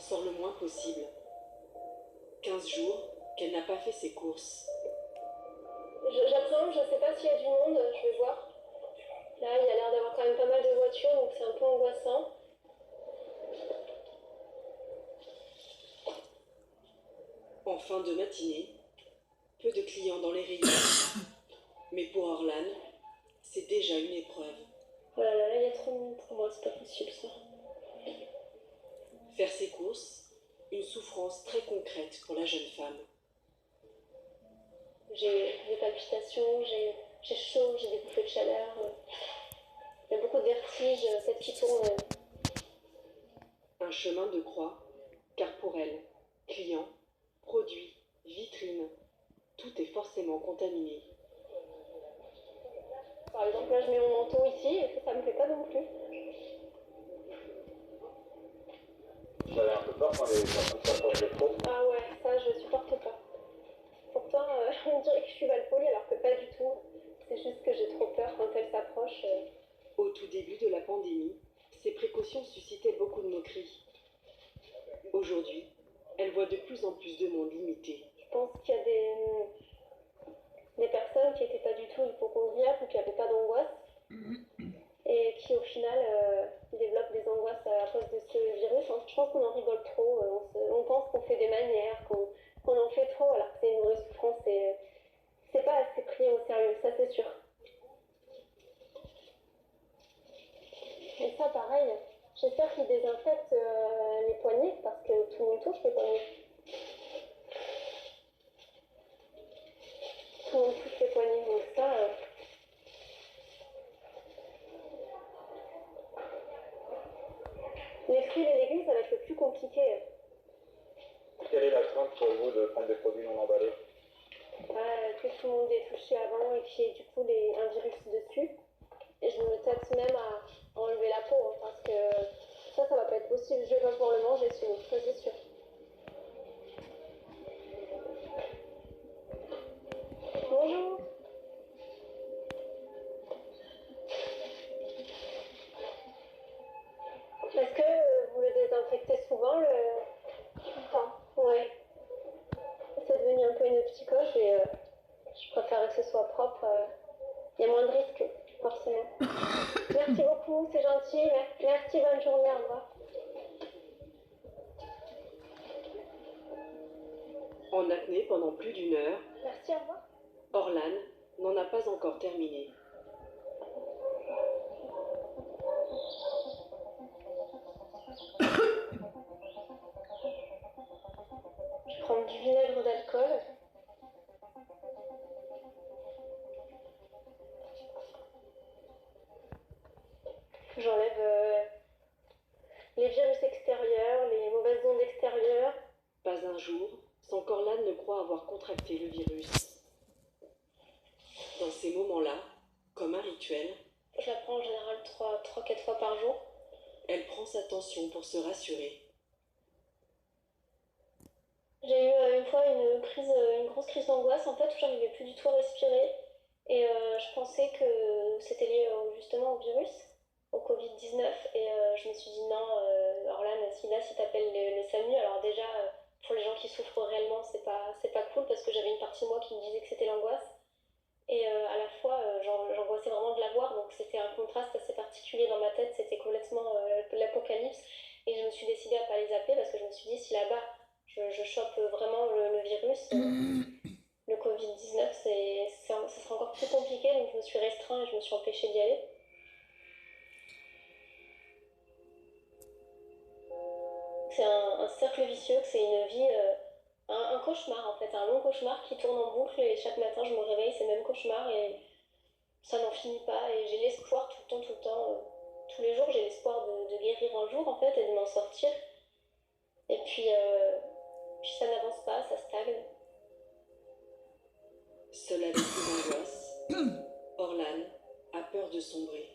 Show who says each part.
Speaker 1: sort le moins possible. 15 jours qu'elle n'a pas fait ses courses.
Speaker 2: J'appréhende, je sais pas s'il y a du monde, je vais voir. Là, il y a l'air d'avoir quand même pas mal de voitures, donc c'est un peu angoissant.
Speaker 1: En fin de matinée, peu de clients dans les rayons. Mais pour Orlan, c'est déjà une épreuve.
Speaker 2: Oh là là, il y a trop de monde pour moi, c'est pas possible ça.
Speaker 1: Faire ses courses, une souffrance très concrète pour la jeune femme.
Speaker 2: J'ai des palpitations, j'ai chaud, j'ai des bouffées de chaleur. Il y a beaucoup de vertiges, tête qui tourne.
Speaker 1: Un chemin de croix, car pour elle, clients, produits, vitrines, tout est forcément contaminé.
Speaker 2: Par exemple, là je mets mon manteau ici et ça me plaît pas non plus.
Speaker 3: Vous avez un peu peur quand les personnes s'approchent de trop?
Speaker 2: Ah ouais, ça je supporte pas. Pourtant, on dirait que je suis malpolie alors que pas du tout. C'est juste que j'ai trop peur quand elle s'approche.
Speaker 1: Au tout début de la pandémie, ces précautions suscitaient beaucoup de moqueries. Aujourd'hui, elle voit de plus en plus de monde limité.
Speaker 2: Je pense qu'il y a des personnes qui n'étaient pas du tout hypochondriaques ou qui n'avaient pas d'angoisse et qui au final développent des angoisses à cause de ce virus. Je pense qu'on en rigole trop, on pense qu'on fait des manières, qu'on en fait trop alors que c'est une vraie souffrance et c'est pas assez pris au sérieux, ça c'est sûr. Et ça pareil, j'espère qu'ils désinfectent les poignets parce que tout le monde touche les poignets. Tout le monde touche les poignets, donc ça... Les fruits et les légumes, ça va être le plus compliqué.
Speaker 3: Quelle est la crainte pour vous de prendre des produits non emballés?
Speaker 2: Que tout le monde est touché avant et qu'il y ait du coup un virus dessus. Et je me tâte même à enlever la peau hein, parce que ça va pas être possible. Je vais pas pouvoir le manger sinon, ça c'est sûr. Bonjour. Est-ce que vous le désinfectez souvent le... Enfin, ouais. C'est devenu un peu une psychose et je préfère que ce soit propre. Il y a moins de risques, forcément. Merci beaucoup, c'est gentil. Merci, bonne journée, au revoir.
Speaker 1: En apnée pendant plus d'une heure,
Speaker 2: Merci, au revoir.
Speaker 1: Orlan n'en a pas encore terminé.
Speaker 2: Je prends du vinaigre d'alcool. J'enlève les virus extérieurs, les mauvaises ondes extérieures.
Speaker 1: Pas un jour sans qu'Orlan ne croit avoir contracté le virus. Dans ces moments-là, comme un rituel,
Speaker 2: je la prends en général 3-4 fois par jour.
Speaker 1: Elle prend sa tension pour se rassurer.
Speaker 2: J'ai eu une fois une grosse crise d'angoisse en fait où j'arrivais plus du tout à respirer et je pensais que c'était lié justement au virus, au Covid-19 et je me suis dit non, Orlan, si t'appelles le SAMU, alors déjà pour les gens qui souffrent réellement c'est pas cool parce que j'avais une partie de moi qui me disait que c'était l'angoisse et à la fois j'angoissais vraiment de la voir donc c'était un contraste assez particulier dans ma tête, c'était complètement l'apocalypse et je me suis décidée à pas les appeler parce que je me suis dit si là-bas je chope vraiment le virus, le Covid-19, ça sera encore plus compliqué, donc je me suis restreint et je me suis empêchée d'y aller. C'est un cercle vicieux, c'est une vie, un cauchemar en fait, un long cauchemar qui tourne en boucle et chaque matin je me réveille, c'est le même cauchemar et ça n'en finit pas et j'ai l'espoir tout le temps, tous les jours j'ai l'espoir de guérir un jour en fait et de m'en sortir. Et puis ça n'avance pas, ça stagne.
Speaker 1: Seule avec ses angoisses, Orlan a peur de sombrer.